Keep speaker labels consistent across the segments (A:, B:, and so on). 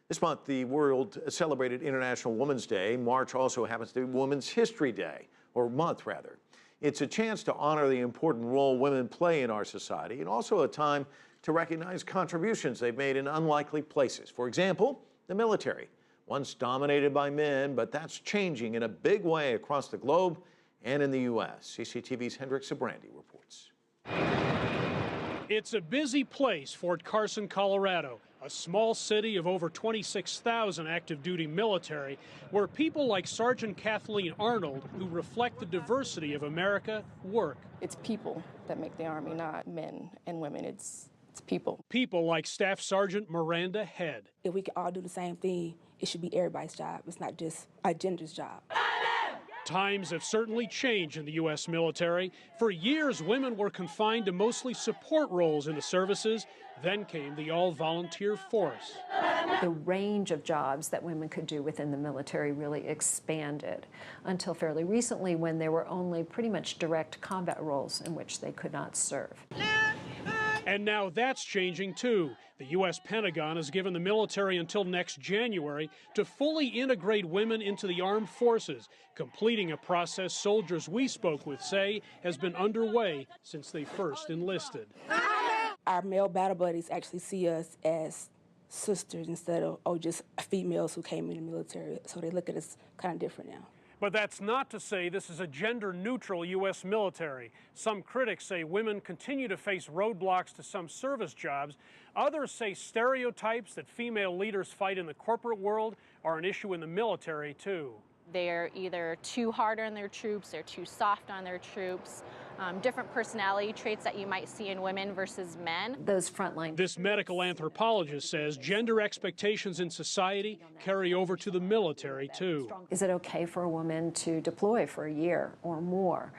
A: This month, the world celebrated International Women's Day. March also happens to be Women's History Day, or month rather. It's a chance to honor the important role women play in our society and also a time to recognize contributions they've made in unlikely places. For example, the military, once dominated by men, but that's changing in a big way across the globe and in the U.S. CCTV's Hendrik Sybrandy reports.
B: It's a busy place, Fort Carson, Colorado, a small city of over 26,000 active duty military, where people like Sergeant Kathleen Arnold, who reflect the diversity of America, work.
C: It's people that make the Army, not men and women. It's people.
B: People like Staff Sergeant Miranda Head.
D: If we can all do the same thing, it should be everybody's job. It's not just a gender's job.
B: Times have certainly changed in the U.S. military. For years, women were confined to mostly support roles in the services. Then came the all-volunteer force.
E: The range of jobs that women could do within the military really expanded until fairly recently, when there were only pretty much direct combat roles in which they could not serve.
B: And now that's changing too. The U.S. Pentagon has given the military until next January to fully integrate women into the armed forces, completing a process soldiers we spoke with say has been underway since they first enlisted.
D: Our male battle buddies actually see us as sisters instead of just females who came in the military, so they look at us kind of different now.
B: But that's not to say this is a gender-neutral U.S. military. Some critics say women continue to face roadblocks to some service jobs. Others say stereotypes that female leaders fight in the corporate world are an issue in the military, too.
F: They're either too hard on their troops, they're too soft on their troops, different personality traits that you might see in women versus men.
E: Those frontline.
B: This medical anthropologist says gender expectations in society carry over to the military, too.
E: Is it okay for a woman to deploy for a year or more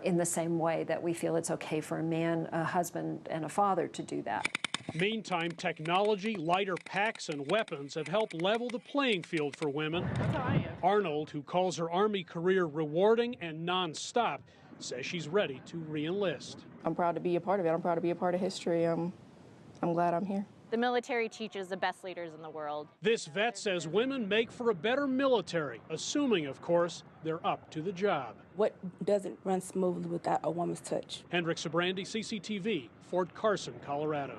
E: in the same way that we feel it's okay for a man, a husband, and a father to do that?
B: Meantime, technology, lighter packs, and weapons have helped level the playing field for women.
F: That's how I am.
B: Arnold, who calls her Army career rewarding and non-stop, says she's ready to re-enlist.
C: I'm proud to be a part of it. I'm proud to be a part of history. I'm glad I'm here.
F: The military teaches the best leaders in the world.
B: This vet says women make for a better military, assuming, of course, they're up to the job.
D: What doesn't run smoothly without a woman's touch?
B: Hendrik Sybrandy, CCTV, Fort Carson, Colorado.